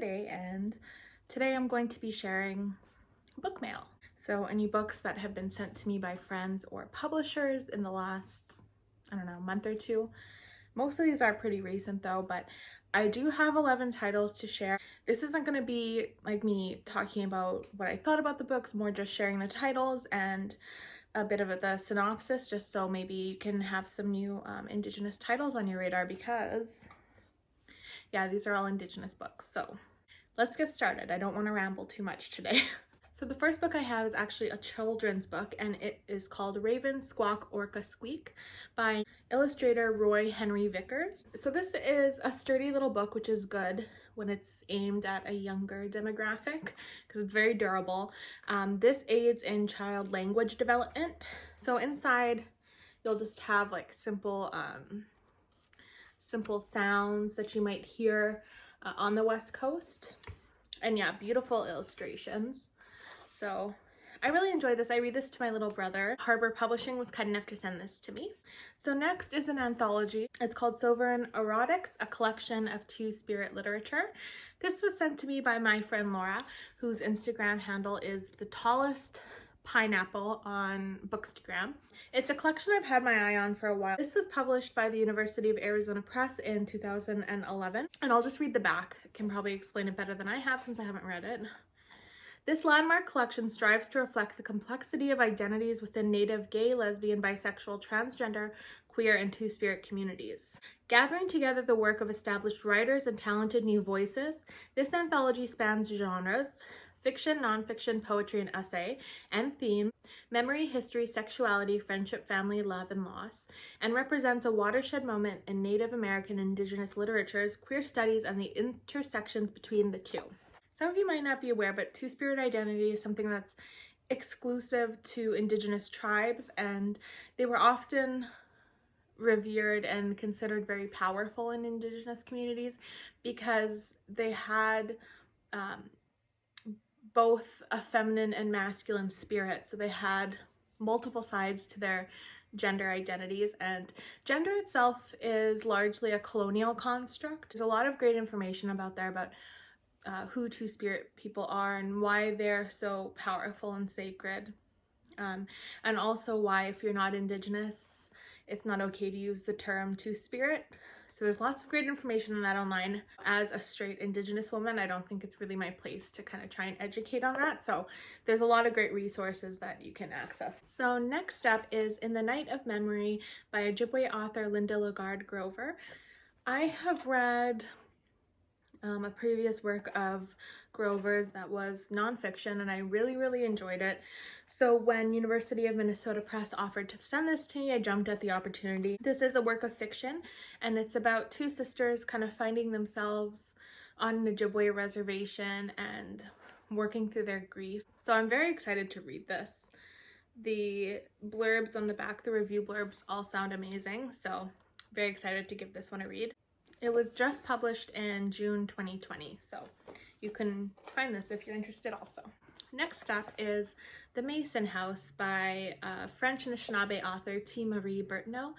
today, and today I'm going to be sharing book mail. So any books that have been sent to me by friends or publishers in the last, month or two. Most of these are pretty recent though, but I do have 11 titles to share. This isn't going to be like me talking about what I thought about the books, more just sharing the titles and a bit of the synopsis, just so maybe you can have some new Indigenous titles on your radar, because yeah, these are all Indigenous books. So let's get started. I don't want to ramble too much today. So the first book I have is actually a children's book, and it is called Raven, Squawk, Orca, Squeak by illustrator Roy Henry Vickers. So this is a sturdy little book, which is good when it's aimed at a younger demographic because it's very durable. This aids in child language development. So inside you'll just have like simple sounds that you might hear on the West Coast. And yeah, beautiful illustrations. So I really enjoyed this. I read this to my little brother. Harbor Publishing was kind enough to send this to me. So next is an anthology. It's called Sovereign Erotics, a collection of two-spirit literature. This was sent to me by my friend Laura, whose Instagram handle is the tallest pineapple on Bookstagram. It's a collection I've had my eye on for a while. This was published by the University of Arizona Press in 2011. And I'll just read the back. I can probably explain it better than I have since I haven't read it. This landmark collection strives to reflect the complexity of identities within Native, gay, lesbian, bisexual, transgender, queer, and two-spirit communities. Gathering together the work of established writers and talented new voices, this anthology spans genres: fiction, nonfiction, poetry, and essay, and theme, memory, history, sexuality, friendship, family, love, and loss, and represents a watershed moment in Native American Indigenous literatures, queer studies, and the intersections between the two. Some of you might not be aware, but two-spirit identity is something that's exclusive to Indigenous tribes, and they were often revered and considered very powerful in Indigenous communities because they had both a feminine and masculine spirit. So they had multiple sides to their gender identities, and gender itself is largely a colonial construct. There's a lot of great information about who two-spirit people are and why they're so powerful and sacred, and also why, if you're not Indigenous, it's not okay to use the term two-spirit. So there's lots of great information on that online. As a straight Indigenous woman, I don't think it's really my place to kind of try and educate on that, so there's a lot of great resources that you can access. So next up is In the Night of Memory by Ojibwe author Linda LeGarde Grover. I have read a previous work of Grover's that was nonfiction, and I really enjoyed it. So when University of Minnesota Press offered to send this to me, I jumped at the opportunity. This is a work of fiction, and it's about two sisters kind of finding themselves on an Ojibwe reservation and working through their grief. So I'm very excited to read this. The blurbs on the back, the review blurbs, all sound amazing, so very excited to give this one a read. It was just published in June 2020, so you can find this if you're interested also. Next up is The Mason House by French Anishinaube author T. Marie Bertineau.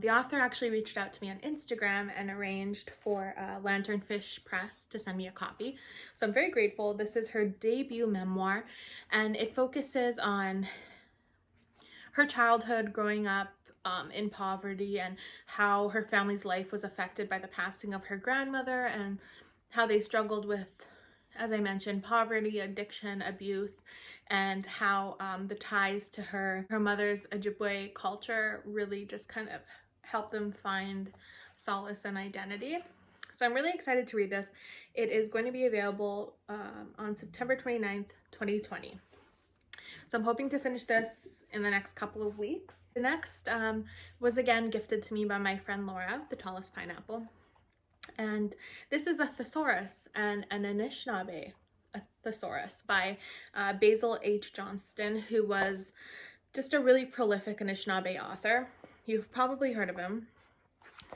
The author actually reached out to me on Instagram and arranged for Lanternfish Press to send me a copy. So I'm very grateful. This is her debut memoir, and it focuses on her childhood growing up in poverty, and how her family's life was affected by the passing of her grandmother, and how they struggled with, as I mentioned, poverty, addiction, abuse, and how the ties to her mother's Ojibwe culture really just kind of helped them find solace and identity. So I'm really excited to read this. It is going to be available on September 29th, 2020. So I'm hoping to finish this in the next couple of weeks. The next was again gifted to me by my friend Laura, the tallest pineapple. And this is a Thesaurus and an Anishinaube, a Thesaurus by Basil H. Johnston, who was just a really prolific Anishinaabe author. You've probably heard of him.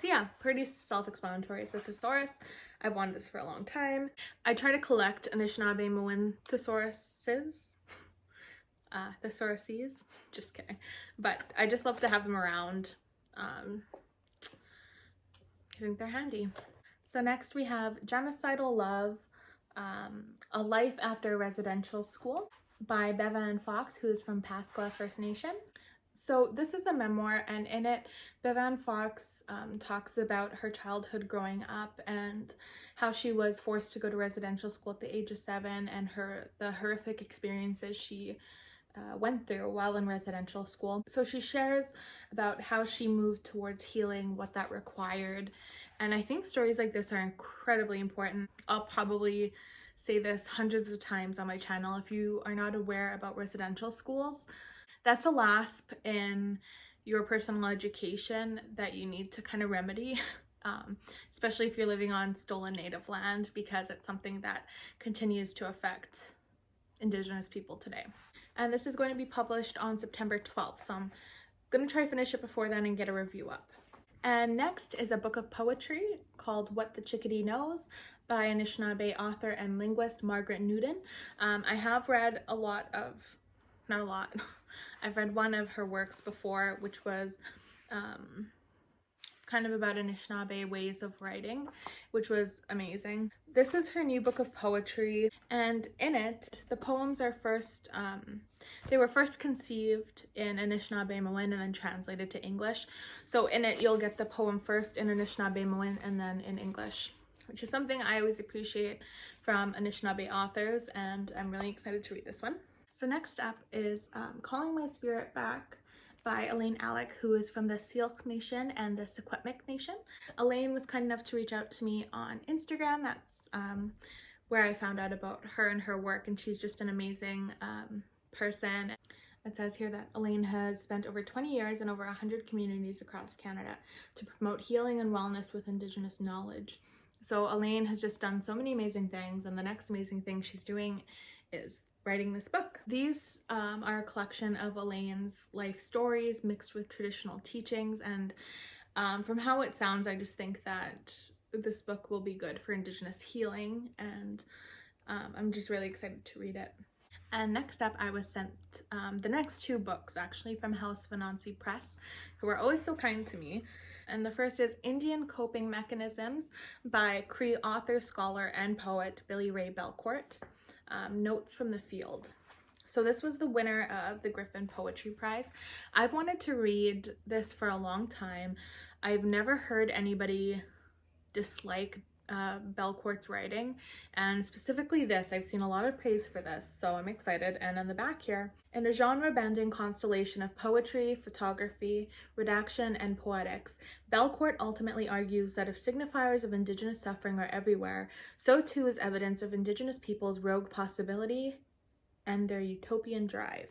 So yeah, pretty self-explanatory. It's a Thesaurus. I've wanted this for a long time. I try to collect Anishinaabe Moan Thesauruses. Thesauruses, just kidding, but I just love to have them around. I think they're handy. So next we have Genocidal Love A Life After Residential School by Bevann Fox, who is from Pasqua First Nation. So this is a memoir, and in it, Bevann Fox talks about her childhood growing up and how she was forced to go to residential school at the age of 7, and the horrific experiences she went through while in residential school. So she shares about how she moved towards healing, what that required, and I think stories like this are incredibly important. I'll probably say this hundreds of times on my channel. If you are not aware about residential schools, that's a lasp in your personal education that you need to kind of remedy, especially if you're living on stolen native land, because it's something that continues to affect Indigenous people today. And this is going to be published on September 12th, so I'm going to try to finish it before then and get a review up. And next is a book of poetry called What the Chickadee Knows by Anishinaube author and linguist Margaret Noodin. I have read not a lot, I've read one of her works before, which was kind of about Anishinaabe ways of writing, which was amazing. This is her new book of poetry, and in it, the poems are they were first conceived in Anishinaabemowin and then translated to English. So in it, you'll get the poem first in Anishinaabemowin and then in English, which is something I always appreciate from Anishinaabe authors, and I'm really excited to read this one. So next up is Calling My Spirit Back by Elaine Alec, who is from the Squawk Nation and the Squeak Nation. Elaine was kind enough to reach out to me on Instagram. That's where I found out about her and her work, and she's just an amazing person. It says here that Elaine has spent over 20 years in over 100 communities across Canada to promote healing and wellness with Indigenous knowledge. So Elaine has just done so many amazing things, and the next amazing thing she's doing is writing this book. These are a collection of Elaine's life stories mixed with traditional teachings, and from how it sounds, I just think that this book will be good for Indigenous healing, and I'm just really excited to read it. And next up, I was sent the next 2 books, actually, from House of Anansi Press, who are always so kind to me. And the first is Indian Coping Mechanisms by Cree author, scholar, and poet Billy Ray Belcourt. Notes from the Field. So this was the winner of the Griffin Poetry Prize. I've wanted to read this for a long time. I've never heard anybody dislike Belcourt's writing, and specifically this. I've seen a lot of praise for this, so I'm excited. And on the back here, in a genre-bending constellation of poetry, photography, redaction, and poetics, Belcourt ultimately argues that if signifiers of Indigenous suffering are everywhere, so too is evidence of Indigenous peoples' rogue possibility and their utopian drive.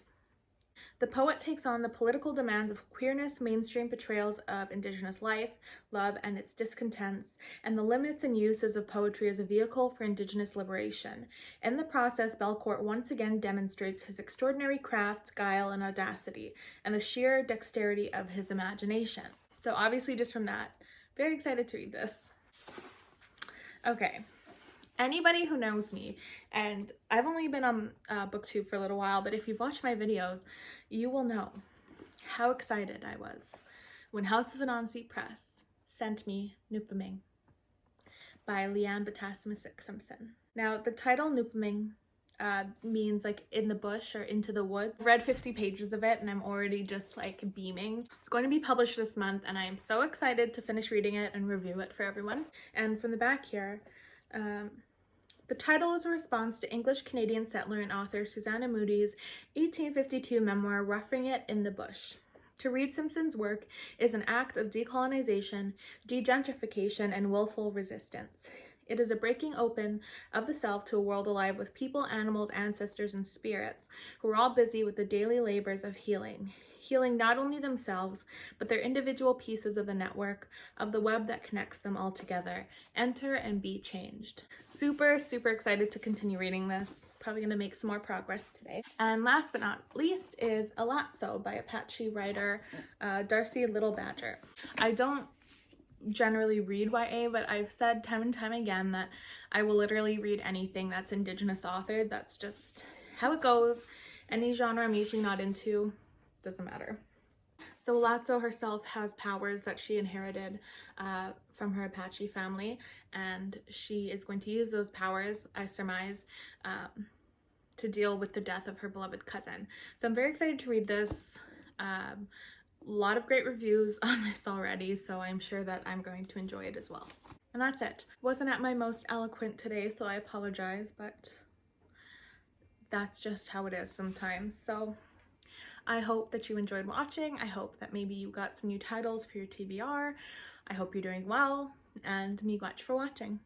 The poet takes on the political demands of queerness, mainstream portrayals of Indigenous life, love, and its discontents, and the limits and uses of poetry as a vehicle for Indigenous liberation. In the process, Belcourt once again demonstrates his extraordinary craft, guile, and audacity, and the sheer dexterity of his imagination. So obviously, just from that, very excited to read this. Okay. Anybody who knows me, and I've only been on booktube for a little while, but if you've watched my videos, you will know how excited I was when House of Anansi Press sent me Noopiming by Leanne Betasomasake Simpson. Now, the title Noopiming means like in the bush or into the woods. I've read 50 pages of it and I'm already just like beaming. It's going to be published this month and I am so excited to finish reading it and review it for everyone. And from the back here, the title is a response to English-Canadian settler and author Susanna Moody's 1852 memoir, Roughing It in the Bush. To read Simpson's work is an act of decolonization, degentrification, and willful resistance. It is a breaking open of the self to a world alive with people, animals, ancestors, and spirits who are all busy with the daily labors of healing not only themselves, but their individual pieces of the network, of the web that connects them all together. Enter and be changed. Super, super excited to continue reading this. Probably going to make some more progress today. And last but not least is Elatsoe by Apache writer Darcie Little Badger. I don't generally read YA, but I've said time and time again that I will literally read anything that's Indigenous authored. That's just how it goes. Any genre I'm usually not into, doesn't matter. So Elatsoe herself has powers that she inherited from her Apache family, and she is going to use those powers, I surmise, to deal with the death of her beloved cousin. So I'm very excited to read this. A lot of great reviews on this already, so I'm sure that I'm going to enjoy it as well. And that's it. Wasn't at my most eloquent today, so I apologize, but that's just how it is sometimes. So I hope that you enjoyed watching. I hope that maybe you got some new titles for your TBR. I hope you're doing well, and miigwech for watching.